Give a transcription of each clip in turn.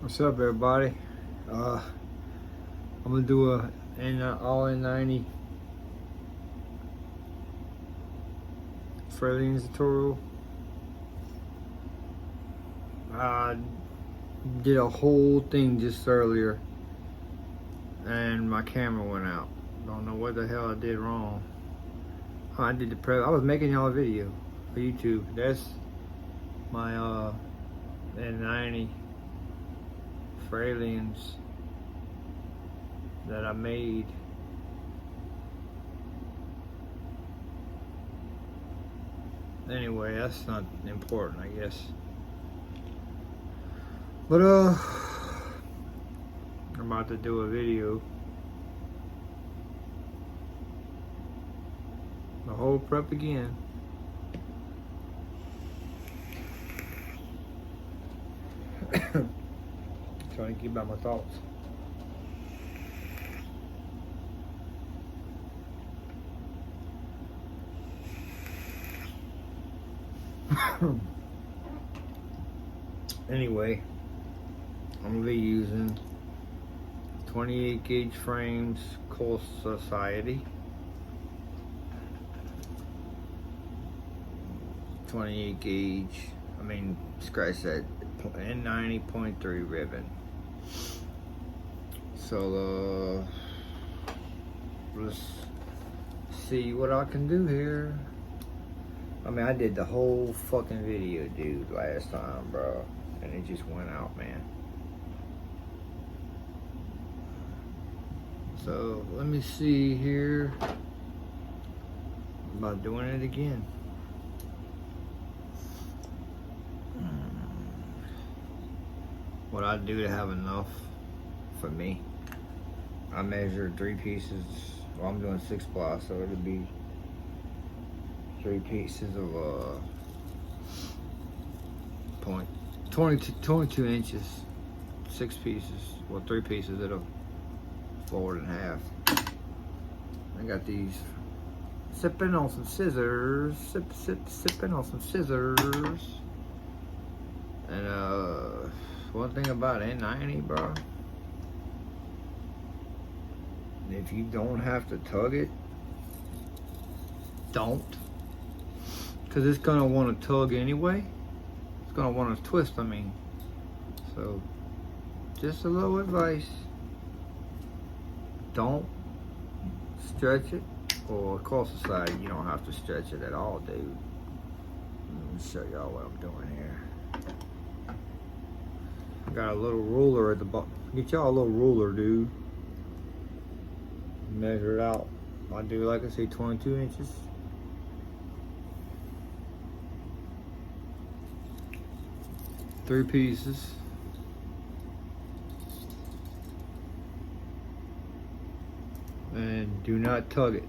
What's up, everybody? I'm gonna do a all N90 fraliens tutorial. I did a whole thing just earlier, and my camera went out. Don't know what the hell I did wrong. I did the prep. I was making y'all a video for YouTube. That's my N90 fraliens that I made. Anyway, that's not important, I guess. But I'm about to do a video. The whole prep again. Trying to keep out my thoughts. Anyway, I'm gonna be using 28 gauge frames, Coal Society. 28 gauge, scratch that, N90.3 ribbon. So let's see what I can do here. I did the whole fucking video, dude, last time, bro, and it just went out, man. So let me see here about doing it again. What I do to have enough for me, I measured 3 pieces. Well, I'm doing 6 ply, so it'll be 3 pieces of 22 inches, 6 pieces. Well, 3 pieces that'll fold in half. I got these sipping on some scissors, sipping on some scissors. And one thing about N90, bro, if you don't have to tug it, don't. Because it's going to want to tug anyway. It's going to want to twist, So, just a little advice. Don't stretch it. Or, of course, Society, you don't have to stretch it at all, dude. Let me show y'all what I'm doing here. I got a little ruler at the bottom. Get y'all a little ruler, dude. Measure it out. I do, like I say, 22 inches. Three pieces. And do not tug it.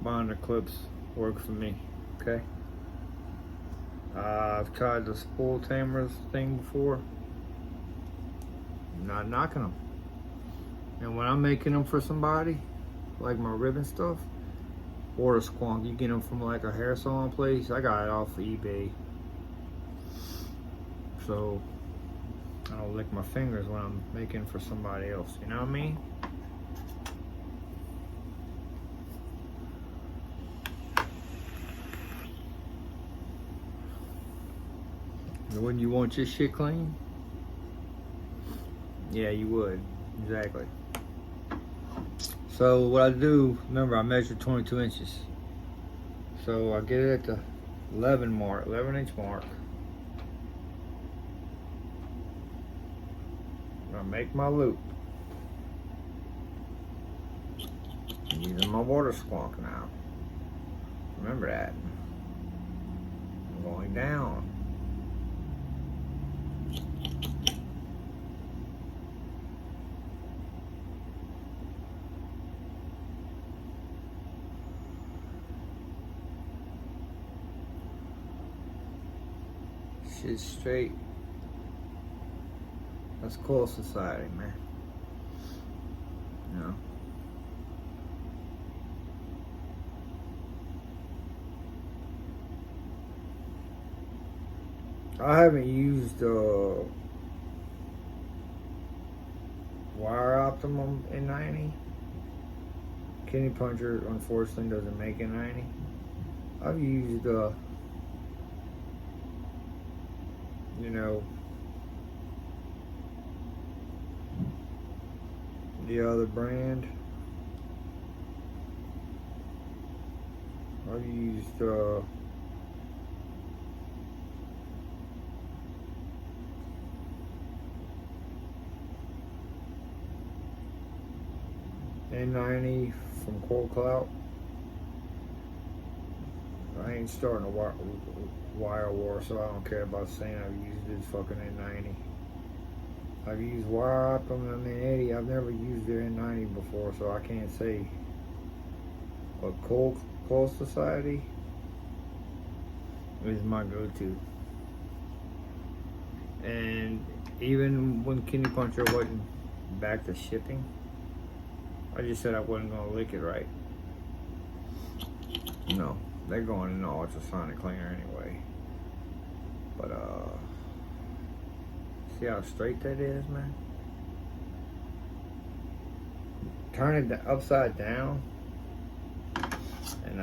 Binder clips work for me, okay? I've tried the spool tamers thing before. Not knocking them. And when I'm making them for somebody, like my ribbon stuff, or a squonk, you get them from like a hair salon place. I got it off of eBay. So I don't lick my fingers when I'm making for somebody else, you know what I mean? Wouldn't you want your shit clean? Yeah, you would. Exactly. So what I do, remember I measured 22 inches. So I get it at the 11 inch mark. I make my loop. I'm using my water squonk now. Remember that. I'm going down. Shit straight. That's Coal Society, man. I haven't used wire optimum N90. Kidney Puncher unfortunately doesn't make N90. I've used you know, the other brand. I've used N90 from Cold Clout. I ain't starting a wire war, so I don't care about saying I've used this fucking N90. I've used wire optimum. I mean, Eddie, I've never used their N90 before, so I can't say. But Cold Society is my go-to. And even when Kidney Puncher wasn't back to shipping, I just said I wasn't gonna lick it right. No, they're going in the ultrasonic cleaner anyway. But see how straight that is, man? Turn it upside down and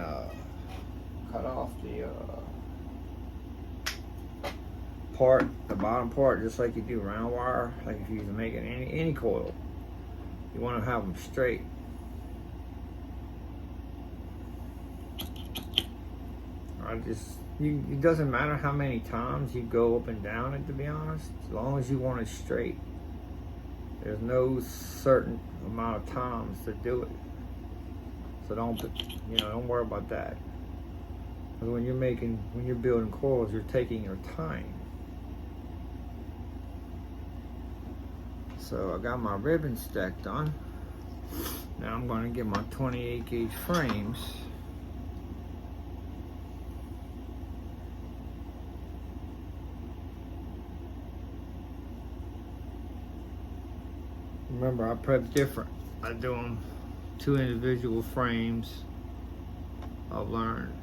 cut off the part, the bottom part, just like you do round wire. Like if you're making any coil, you want to have them straight. It doesn't matter how many times you go up and down it, to be honest, as long as you want it straight. There's no certain amount of times to do it. So don't worry about that. Because when you're building coils, you're taking your time. So I got my ribbon stacked on. Now I'm going to get my 28 gauge frames. Remember, I prep different. I do them 2 individual frames. I've learned.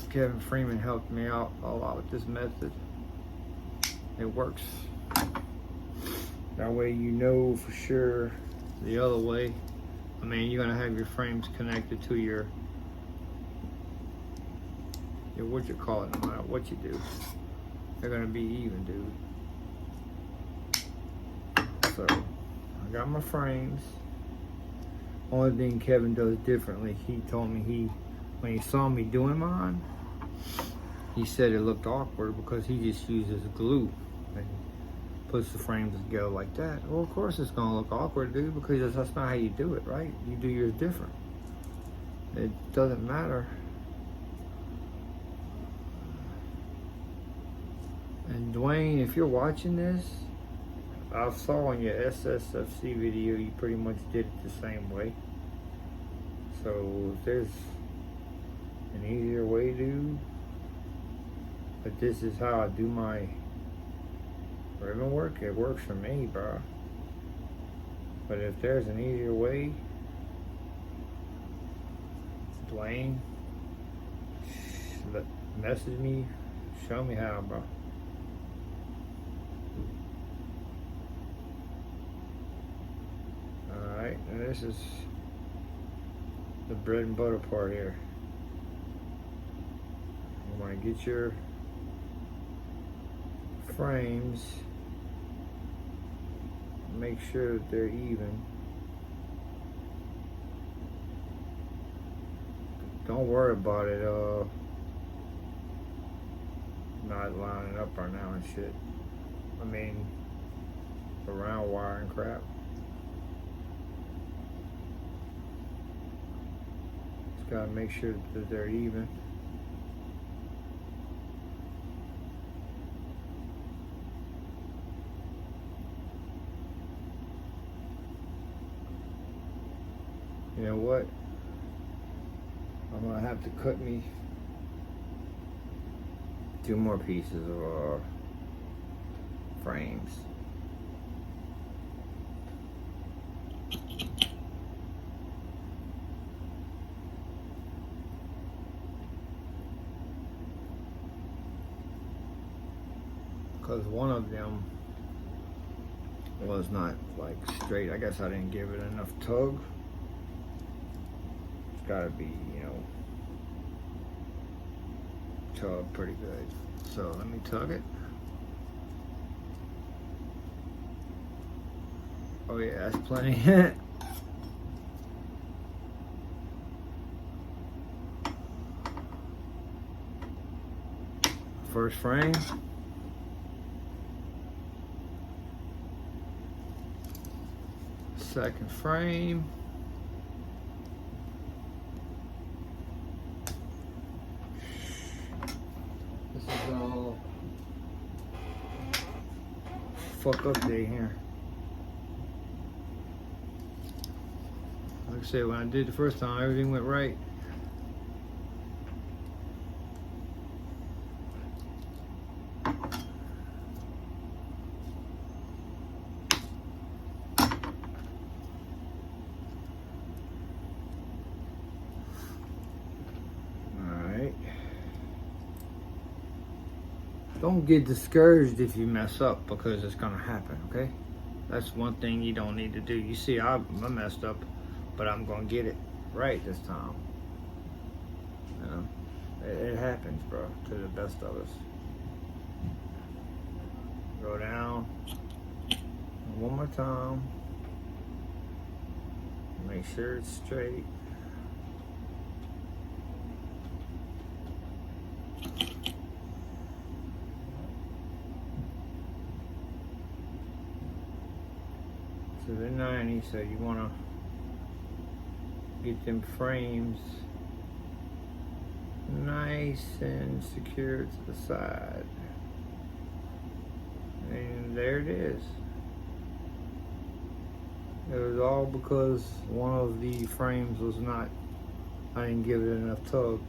Kevin Freeman helped me out a lot with this method. It works. That way you know for sure the other way. I mean, you're gonna have your frames connected to your what you call it, no matter what you do. They're gonna be even, dude. So I got my frames. Only thing Kevin does differently, he told me when he saw me doing mine, he said it looked awkward because he just uses glue and puts the frames together like that. Well, of course it's gonna look awkward, dude, because that's not how you do it, right? You do yours different. It doesn't matter. And Dwayne, if you're watching this, I saw in your SSFC video you pretty much did it the same way. So if there's an easier way, dude, but this is how I do my ribbon work, it works for me, bro. But if there's an easier way, Dwayne, message me, show me how, bro. Alright, and this is the bread and butter part here. You want to get your frames, make sure that they're even. Don't worry about it not lining up right now and shit. I mean, the round wire and crap. Just gotta make sure that they're even. You know what? I'm gonna have to cut me 2 more pieces of frames. because one of them was not like straight. I guess I didn't give it enough tug. It's gotta be, you know, tug pretty good. So let me tug it. Oh yeah, that's plenty. First frame. Second frame. This is all fuck up day here. Like I said, when I did the first time, everything went right. Don't get discouraged if you mess up, because it's gonna happen, okay? That's one thing you don't need to do. You see, I messed up, but I'm gonna get it right this time. You know, it happens, bro, to the best of us. Go down one more time. Make sure it's straight. To the 90, so you want to get them frames nice and secure to the side. And there it is. It was all because one of the frames was not, I didn't give it enough tug.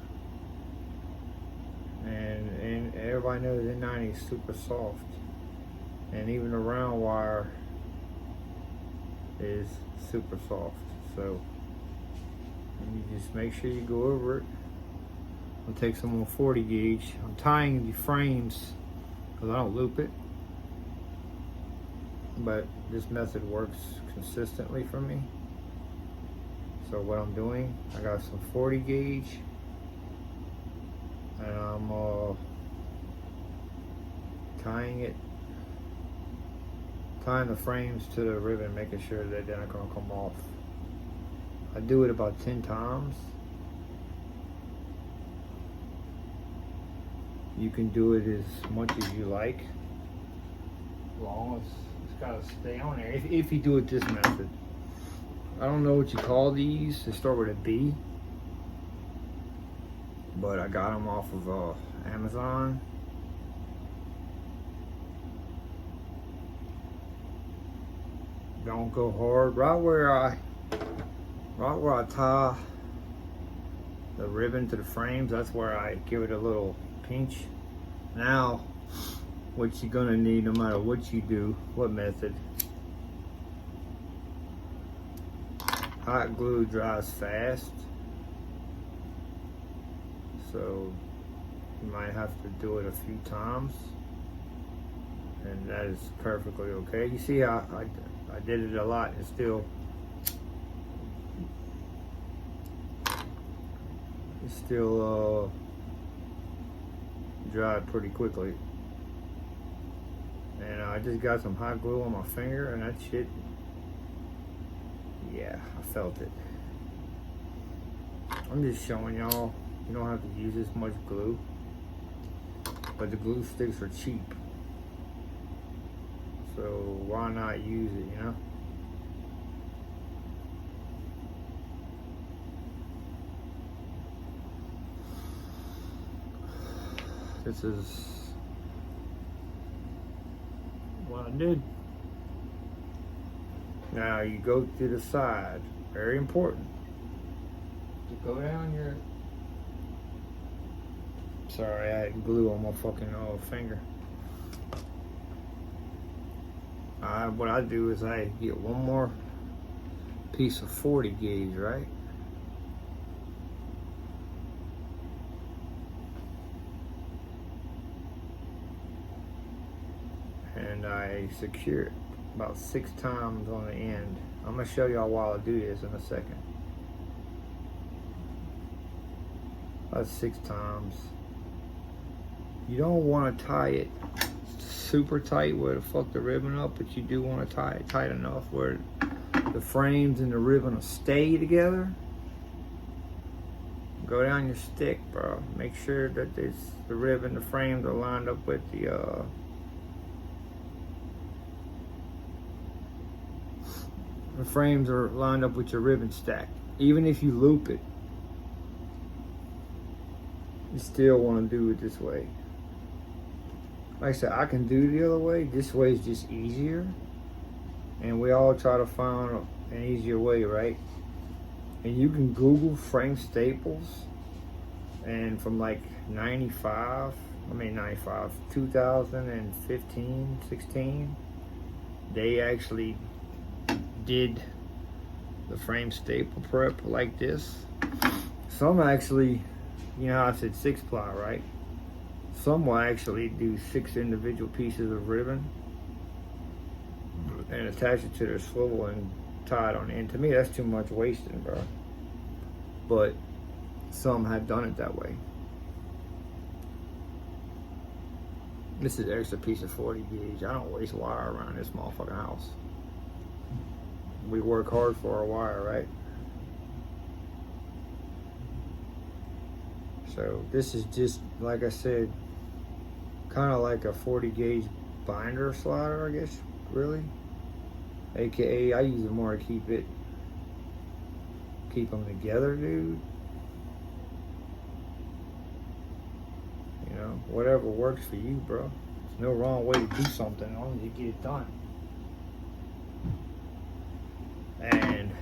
And everybody knows N90 is super soft. And even the round wire is super soft. So you just make sure you go over it. I'll take some more 40 gauge. I'm tying the frames because I don't loop it, but this method works consistently for me. So what I'm doing, I got some 40 gauge and I'm tying the frames to the ribbon, making sure that they're not gonna come off. I do it about 10 times. You can do it as much as you like, as long as it's gotta stay on there. If you do it this method. I don't know what you call these. They start with a B, but I got them off of Amazon. Don't go hard. Right where I tie the ribbon to the frames, that's where I give it a little pinch. Now, what you're gonna need, no matter what you do, what method, hot glue dries fast, so you might have to do it a few times, and that is perfectly okay. You see how I did it a lot and still dried pretty quickly. And I just got some hot glue on my finger, and that shit, yeah, I felt it. I'm just showing y'all, you don't have to use this much glue, but the glue sticks are cheap, so why not use it, you know? This is what I did. Now you go to the side. Very important. You go down your... Sorry, I had glue on my fucking finger. What I do is I get one more piece of 40 gauge, right? and I secure it about 6 times on the end. I'm gonna show y'all while I do this in a second. About 6 times. You don't want to tie it super tight where to fuck the ribbon up, but you do want to tie it tight enough where the frames and the ribbon will stay together. Go down your stick, bro. Make sure that the ribbon, the frames are lined up with the frames are lined up with your ribbon stack. Even if you loop it, you still want to do it this way. Like I said, I can do it the other way. This way is just easier. And we all try to find an easier way, right? And you can Google frame staples. And from like 2015, 16, they actually did the frame staple prep like this. Some actually, you know how I said 6-ply, right? Some will actually do 6 individual pieces of ribbon and attach it to their swivel and tie it on the end. To me, that's too much wasting, bro. But some have done it that way. This is extra piece of 40 gauge. I don't waste wire around this motherfucking house. We work hard for our wire, right? So this is just, like I said, kind of like a 40 gauge binder slider, I guess, really. AKA, I use it more to keep them together, dude. You know, whatever works for you, bro. There's no wrong way to do something as long as you get it done. And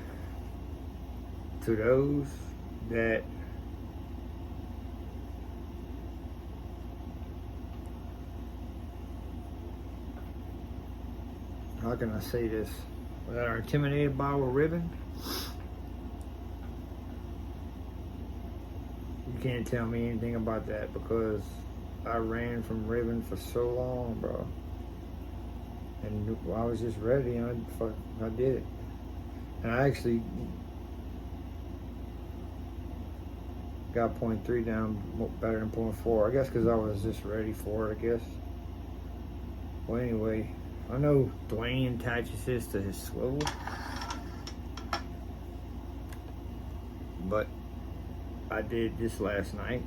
to those that how can I say this, that are intimidated by our ribbon, you can't tell me anything about that, because I ran from ribbon for so long, bro. And I was just ready, and I did it. And I actually got 0.3 down better than 0.4. I guess because I was just ready for it, I guess. Well, anyway, I know Dwayne attaches this to his swivel, but I did this last night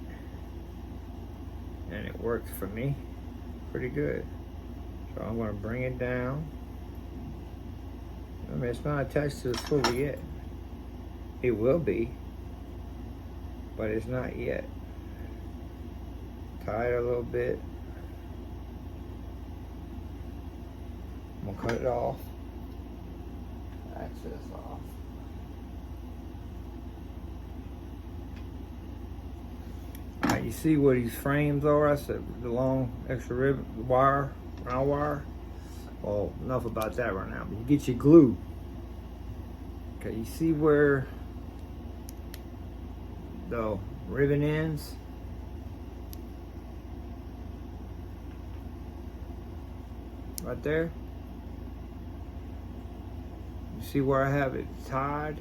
and it worked for me pretty good. So I'm going to bring it down. I mean, it's not attached to the swivel yet. It will be, but it's not yet. Tie it a little bit. I'm gonna cut it off. Access off. Alright, you see where these frames are? I said the long extra ribbon wire, round wire. Well, enough about that right now. But you get your glue. Okay, you see where the ribbon ends? Right there. You see where I have it tied?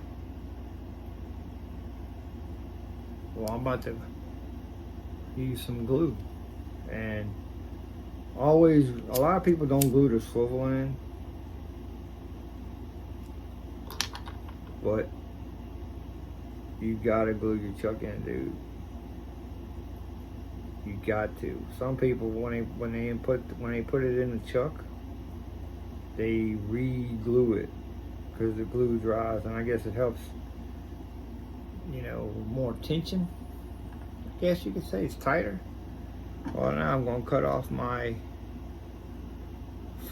Well, I'm about to use some glue. And always, a lot of people don't glue the swivel in, but you gotta glue your chuck in, dude. You got to. Some people, when they put it in the chuck, they re-glue it because the glue dries, and I guess it helps, you know, more tension. I guess you could say it's tighter. Well, now I'm gonna cut off my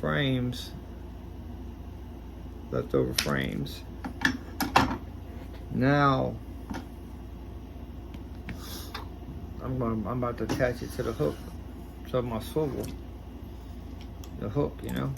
frames, leftover frames. Now I'm about to attach it to the hook, to my swivel, the hook, you know.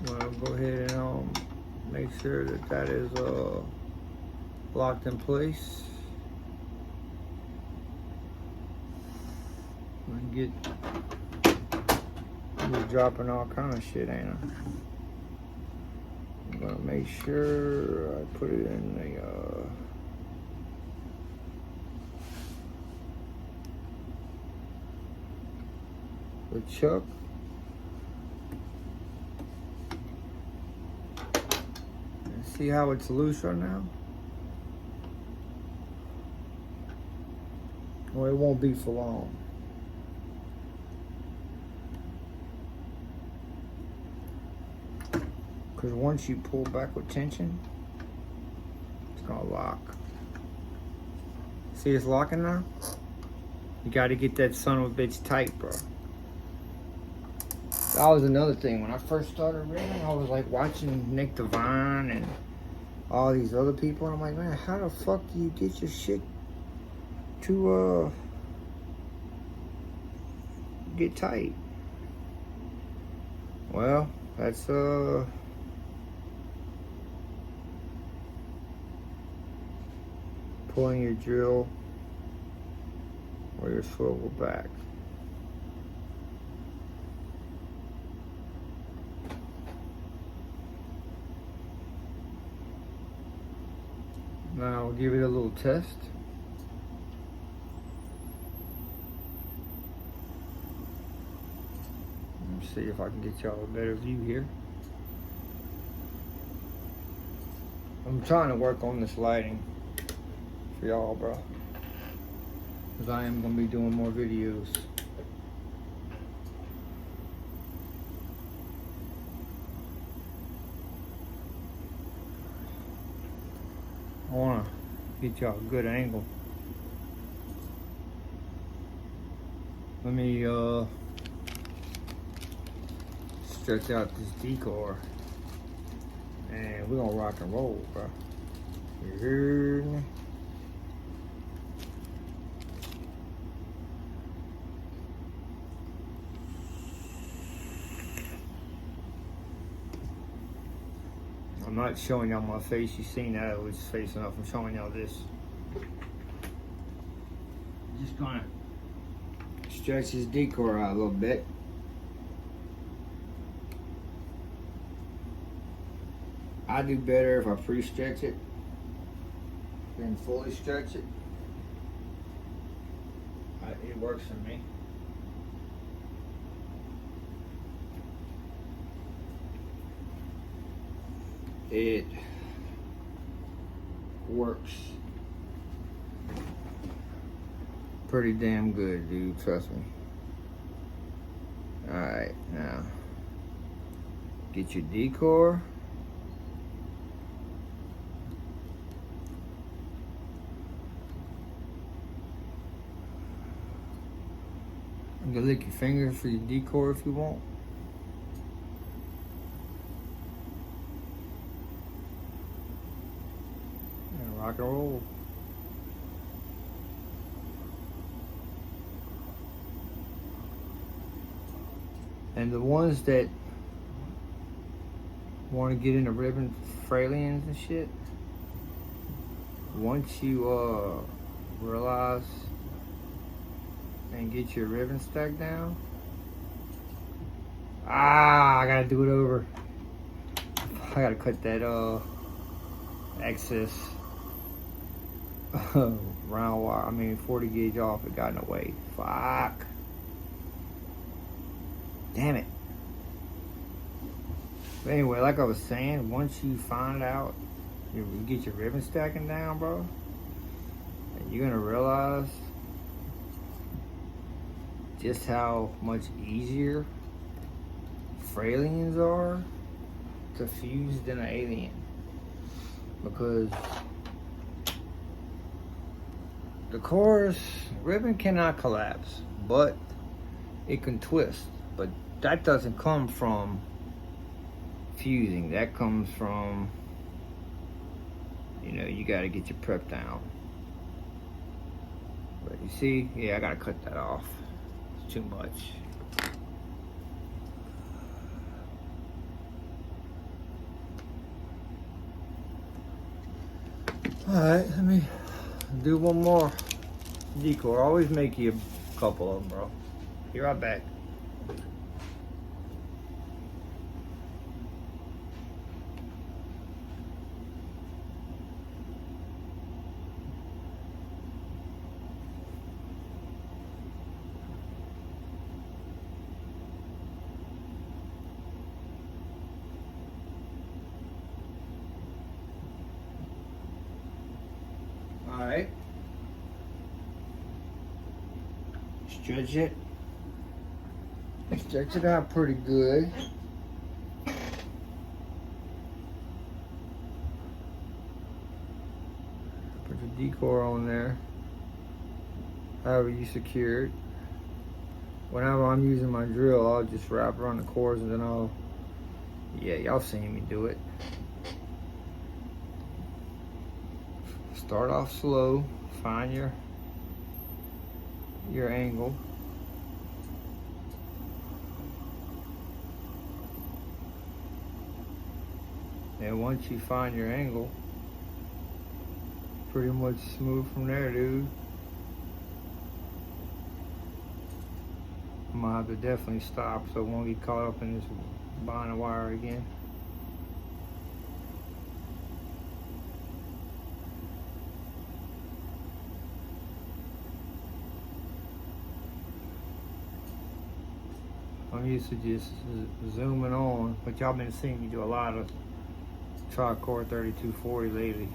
Well, go ahead and make sure that that is locked in place. Get you're dropping all kind of shit, ain't I? I'm gonna make sure I put it in the chuck. See how it's loose right now? Well, it won't be for long. Because once you pull back with tension, it's gonna lock. See it's locking now? You gotta get that son of a bitch tight, bro. That was another thing. When I first started rigging, I was like watching Nick Devine and all these other people, and I'm like, man, how the fuck do you get your shit to get tight? Well, that's pulling your drill or your swivel back. Now we'll give it a little test. Let's see if I can get y'all a better view here. I'm trying to work on this lighting for y'all, bro, because I am gonna be doing more videos. I wanna get y'all a good angle. Let me stretch out this decor and we're gonna rock and roll, bro. You heard me? I'm not showing y'all my face. You've seen that. I was facing up. I'm showing y'all this. Just gonna stretch this decor out a little bit. I do better if I pre-stretch it than fully stretch it. It works for me. It works pretty damn good, dude, trust me. Alright, now get your decor. You can lick your finger for your decor if you want. And rock and roll. And the ones that want to get into ribbon fraliens and shit, once you realize and get your ribbon stack down. I gotta do it over. I gotta cut that excess round wire, 40 gauge off. It got in the way. Fuck. Damn it. But anyway, like I was saying, once you find out, you get your ribbon stacking down, bro, and you're gonna realize just how much easier fraliens are to fuse than an alien. Because the core's ribbon cannot collapse, but it can twist. But that doesn't come from fusing. That comes from, you gotta get your prep down. But you see, yeah, I gotta cut that off. It's too much. Alright, let me do one more decor. Always make you a couple of them, bro. Be right back. Alright. Stretch it. Stretch it out pretty good. Put the decor on there. However you secure it. Whenever I'm using my drill, I'll just wrap around the cords and then yeah, y'all seen me do it. Start off slow, find your angle. And once you find your angle, pretty much smooth from there, dude. I'm gonna have to definitely stop so I won't get caught up in this buying a wire again. I'm used to just zooming on, but y'all been seeing me do a lot of tri-core 3240 lately.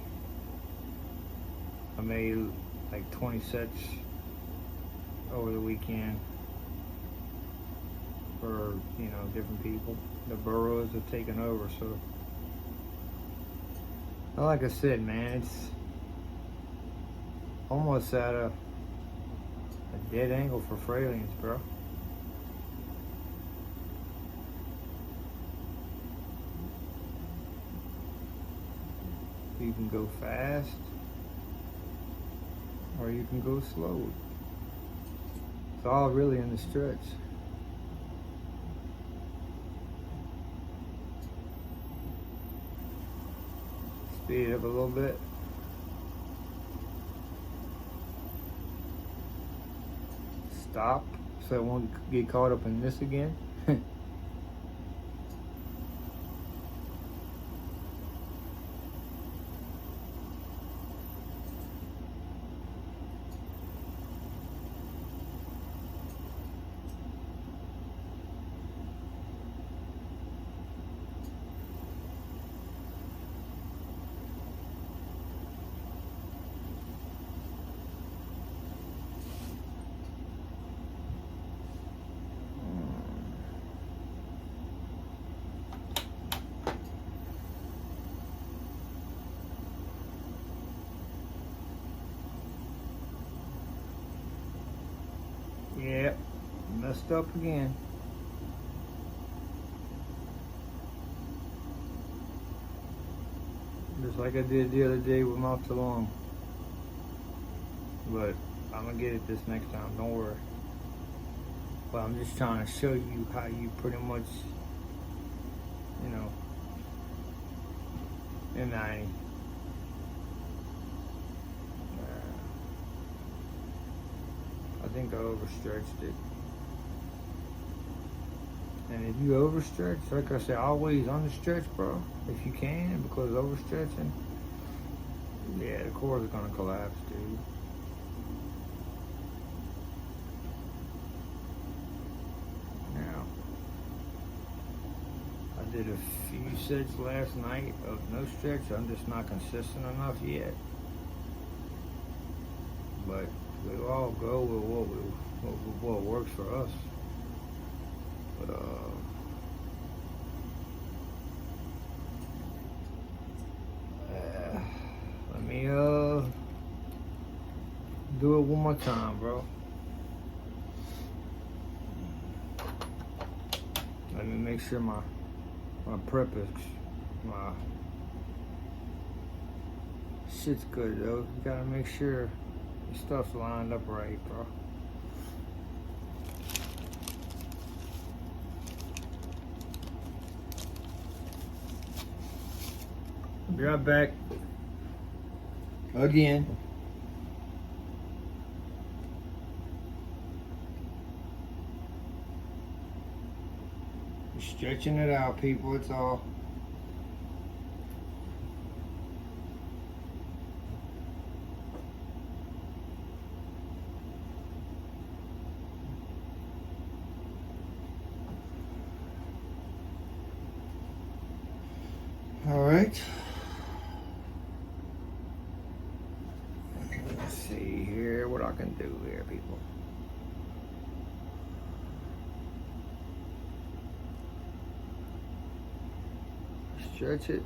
I made like 20 sets over the weekend for, you know, different people. The burrows have taken over, so like I said, man, it's almost at a dead angle for fraliens, bro. You can go fast or you can go slow. It's all really in the stretch. Speed it up a little bit. Stop so it won't get caught up in this again. Yep, messed up again. Just like I did the other day with mouth too long. But I'm gonna get it this next time, don't worry. But I'm just trying to show you how you pretty much, you know, N90. I think I overstretched it. And if you overstretch, like I said, always understretch, bro, if you can, because overstretching, yeah, the cords are gonna collapse, dude. Now, I did a few sets last night of no stretch. I'm just not consistent enough yet. But we'll all go with what works for us. But let me do it one more time, bro. Let me make sure my prep is my shit's good though. You gotta make sure your stuff's lined up right, bro. Be right back. Again. Stretching it out, people, it's all. All right. Let's see here what I can do here, people. Stretch it.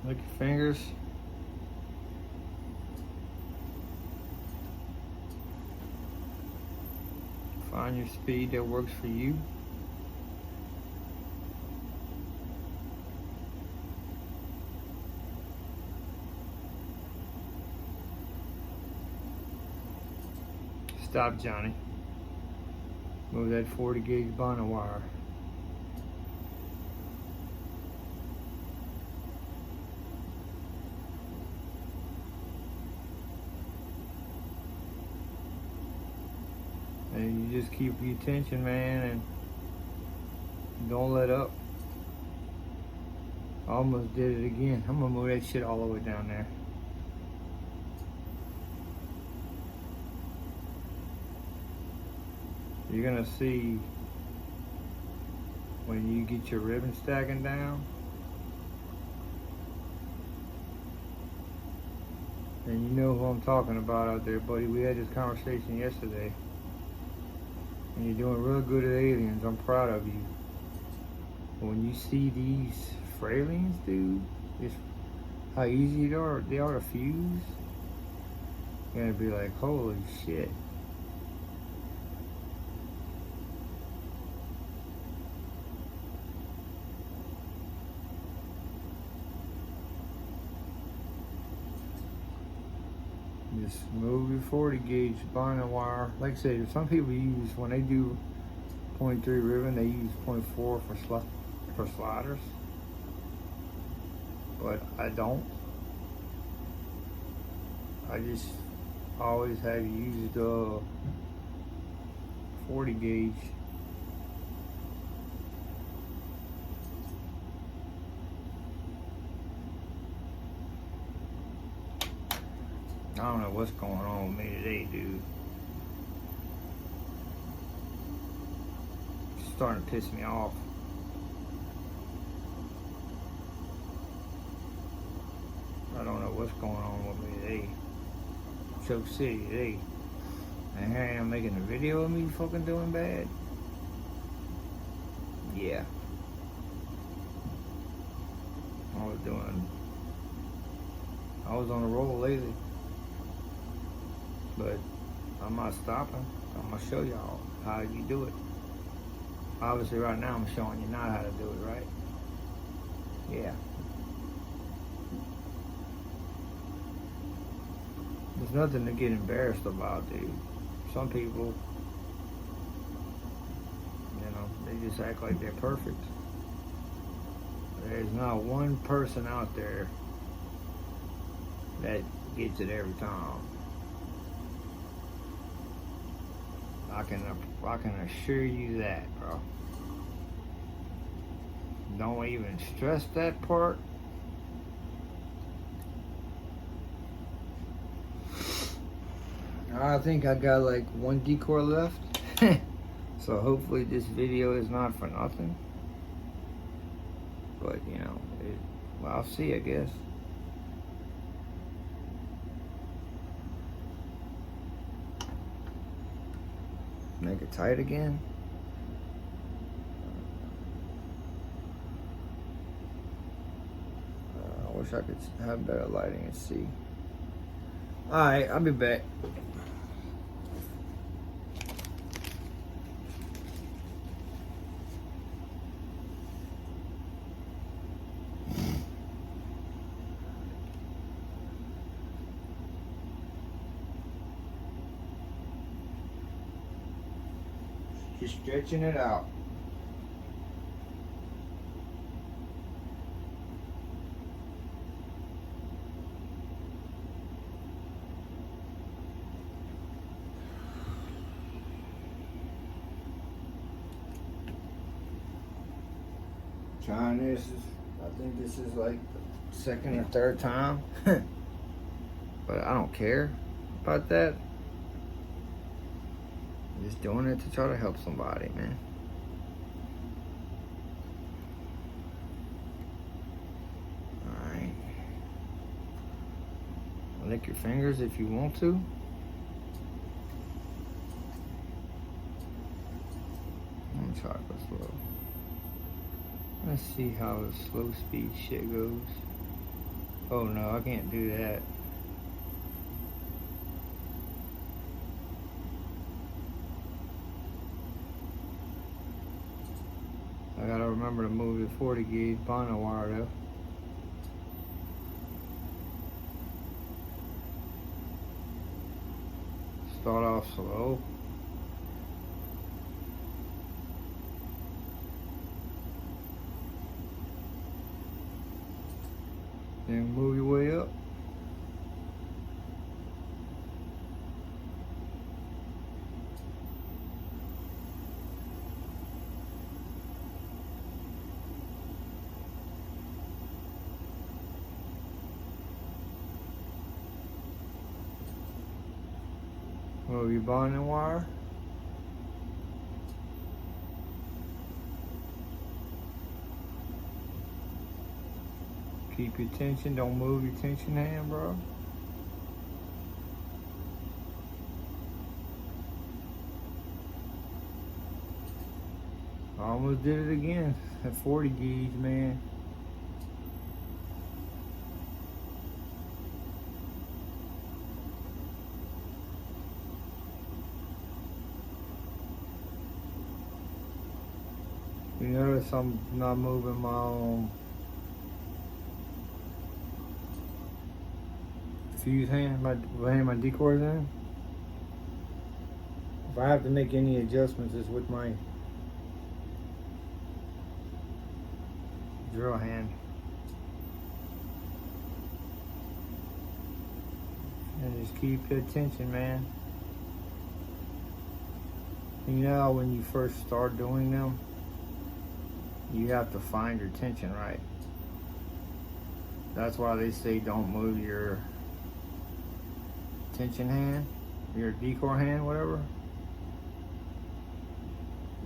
Lick your fingers. Find your speed that works for you. Stop, Johnny. Move that 40 gauge bundle wire. And you just keep your attention, man, and don't let up. I almost did it again. I'm gonna move that shit all the way down there. You're gonna see when you get your ribbon stacking down, and you know who I'm talking about out there, buddy. We had this conversation yesterday, and you're doing real good at aliens. I'm proud of you. But when you see these fraliens, dude, just how easy they are to fuse, you're gonna be like, holy shit. Just move your 40 gauge binding wire. Like I said, some people use, when they do 0.3 ribbon, they use 0.4 for sliders. But I don't. I just always have used 40 gauge. I don't know what's going on with me today, dude. It's starting to piss me off. I don't know what's going on with me today. Choke City today. And here I am making a video of me fucking doing bad. Yeah. I was on a roll lately. But I'm not stopping. I'm gonna show y'all how you do it. Obviously right now I'm showing you not how to do it, right? Yeah. There's nothing to get embarrassed about, dude. Some people, you know, they just act like they're perfect. There's not one person out there that gets it every time. I can assure you that, bro. Don't even stress that part. I think I got like one decor left. So hopefully this video is not for nothing. But you know, well, I'll see, I guess. Make it tight again. I wish I could have better lighting and see. Alright, I'll be back. Just stretching it out. Trying this is, I think this is like the second or third time. But I don't care about that. I'm just doing it to try to help somebody, man. Alright. Lick your fingers if you want to. I'm gonna try to go slow. Let's see how the slow speed shit goes. Oh no, I can't do that. I gotta remember to move the 40 gauge bonding wire though. Start off slow. Then move your way up. Move your bonding wire. Keep your tension, don't move your tension hand, bro. I almost did it again at 40 gauge, man. You notice I'm not moving my fuse hand, my decors in. If I have to make any adjustments, it's with my drill hand. And just keep the tension, man. You know, when you first start doing them, you have to find your tension right. That's why they say don't move your tension hand, your decor hand, whatever.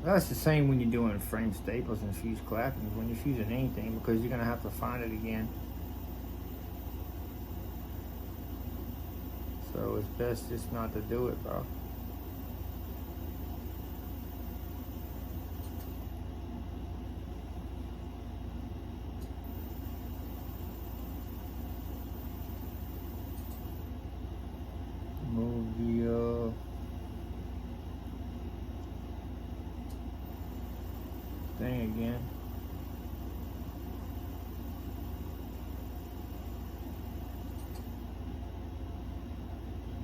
That's the same when you're doing frame staples and fuse clappings, when you're fusing anything, because you're gonna have to find it again. So it's best just not to do it, bro. Move the thing again.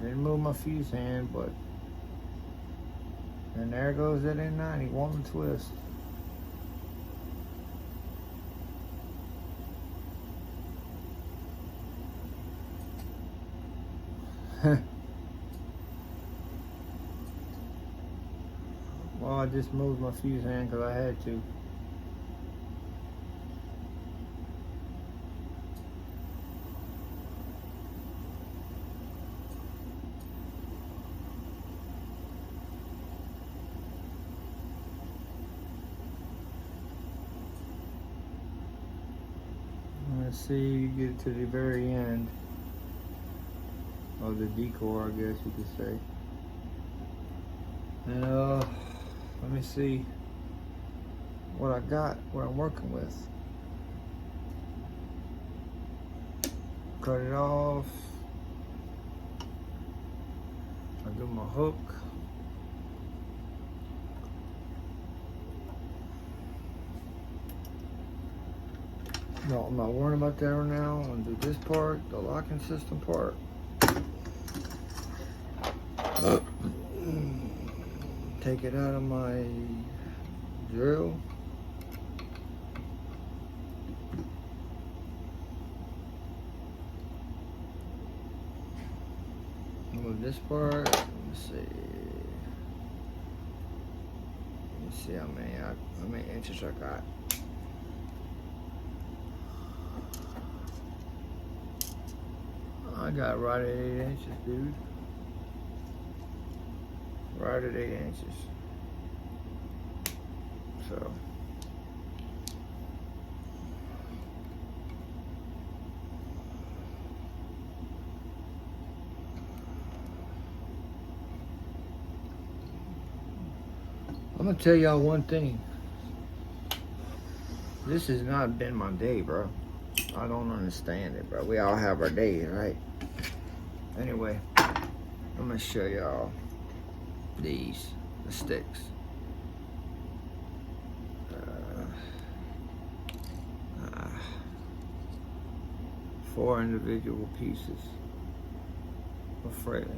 Didn't move my fuse hand, but and there goes that N90, one twist. Well, I just moved my fuse hand because I had to. Let's see, you get to the very end of the decor, I guess you could say. And let me see what I got, what I'm working with. Cut it off. I do my hook. No, I'm not worrying about that right now. I'm gonna do this part, the locking system part. take it out of my drill. Move this part. Let's see. Let's see how many inches I got. I got right at 8 inches, dude. Right at 8 inches. So. I'm gonna tell y'all one thing. This has not been my day, bro. I don't understand it, bro. We all have our days, right? Anyway, I'm gonna show y'all the sticks. 4 individual pieces of fraliens.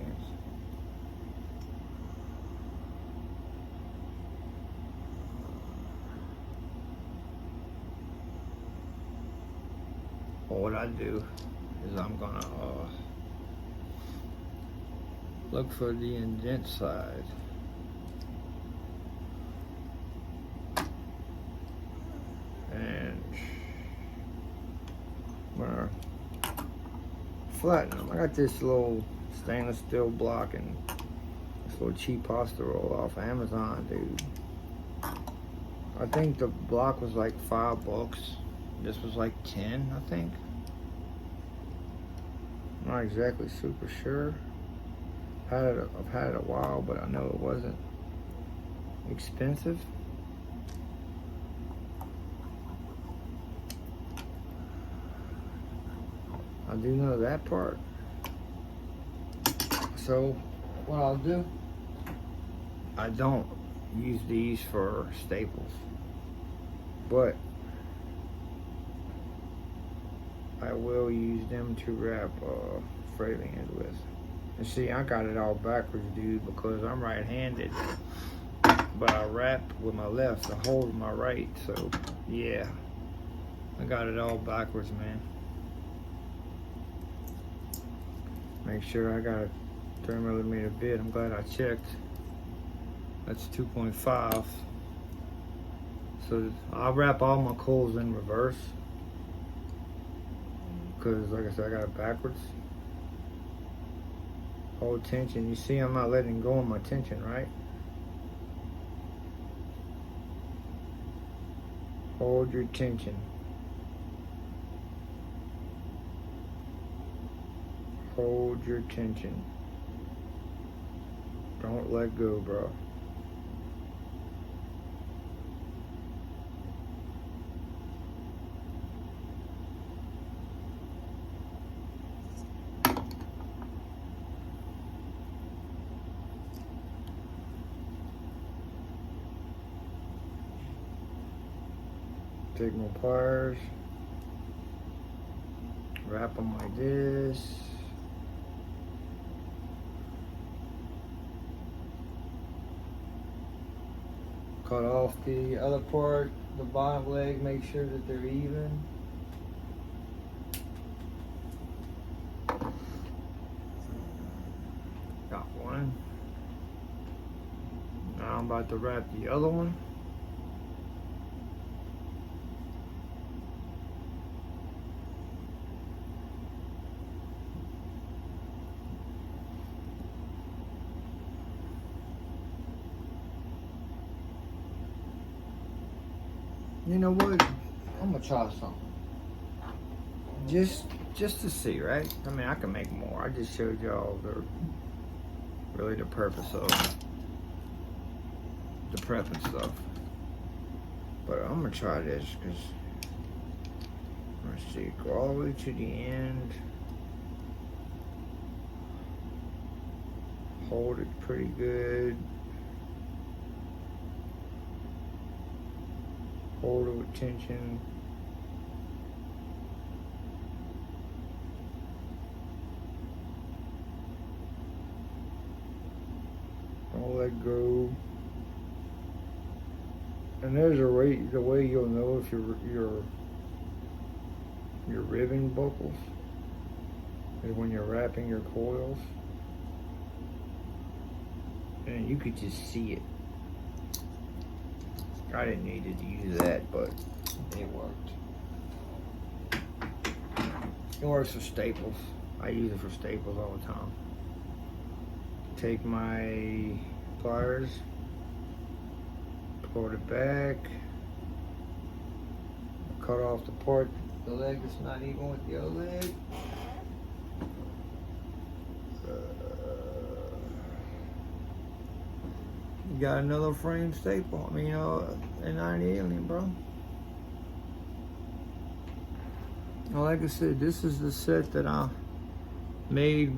Well, what I do is I'm gonna look for the indent side. And I'm gonna flatten them. I got this little stainless steel block and this little cheap pasta roll off Amazon, dude. I think the block was like $5. This was like 10, I think. Not exactly super sure. I've had it a while, but I know it wasn't expensive. I do know that part. So what I'll do, I don't use these for staples, but I will use them to wrap fraliens with. And see, I got it all backwards, dude, because I'm right-handed. But I wrap with my left, I hold with my right. So, yeah, I got it all backwards, man. Make sure I got a 3mm bit. I'm glad I checked. That's 2.5. So I'll wrap all my coils in reverse. Because, like I said, I got it backwards. Hold tension. You see I'm not letting go of my tension, right? Hold your tension. Hold your tension. Don't let go, bro. Take my pliers, wrap them like this. Cut off the other part, the bottom leg, make sure that they're even. Got one. Now I'm about to wrap the other one. You know what? I'm gonna try something. Just to see, right? I mean, I can make more. I just showed y'all really the purpose of the prep and stuff. But I'm gonna try this because let's see, go all the way to the end. Hold it pretty good. Hold it with tension. Don't let go. And there's the way you'll know if your ribbon buckles is when you're wrapping your coils. And you could just see it. I didn't need to use that, but it worked. It works for staples. I use it for staples all the time. Take my pliers, pull it back, cut off the part, the leg that's not even with the other leg. You got another frame staple. I mean, N90 alien, bro. Well, like I said, this is the set that I made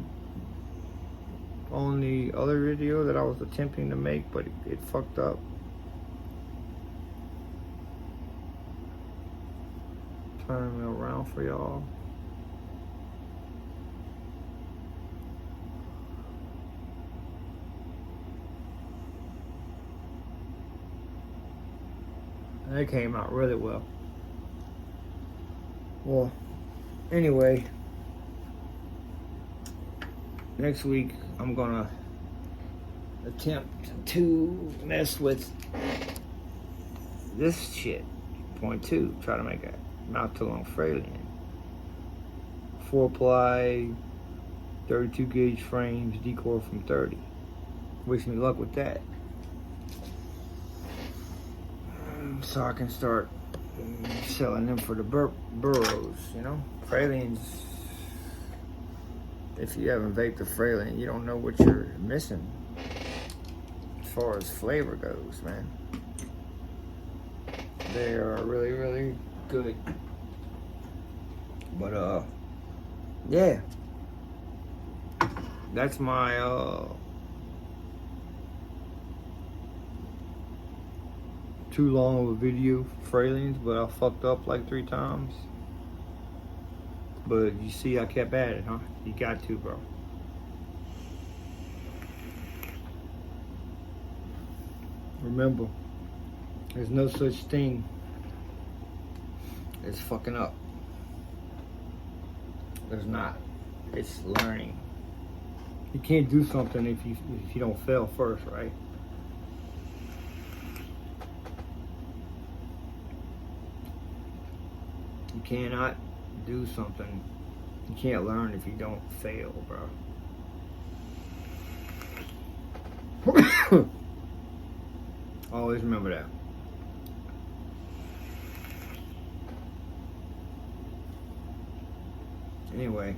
on the other video that I was attempting to make, but it fucked up. Turning it around for y'all. And it came out really well. Well, anyway, next week I'm gonna attempt to mess with this shit. Point 2, try to make a mouth to long fralien. 4-ply, 32 gauge frames, decor from 30. Wish me luck with that. So I can start selling them for the burrows, you know? Fraliens, if you haven't vaped a fralien, you don't know what you're missing as far as flavor goes, man. They are really, really good. But, yeah. That's my, too long of a video for fraliens, but I fucked up like 3 times. But you see I kept at it, huh? You got to, bro. Remember, there's no such thing as fucking up. There's not. It's learning. You can't do something if you don't fail first, right? You cannot do something. You can't learn if you don't fail, bro. Always remember that. Anyway.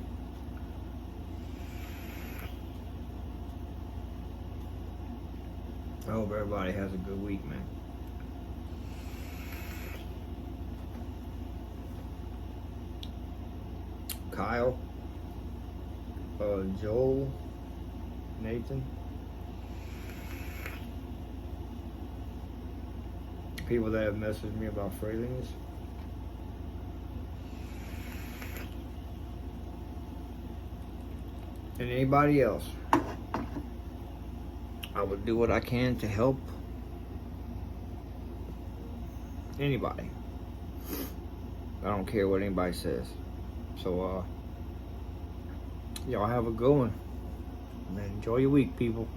I hope everybody has a good week, man. Kyle, Joel, Nathan. People that have messaged me about fraliens. And anybody else. I would do what I can to help anybody. I don't care what anybody says. So, y'all have a good one. And enjoy your week, people.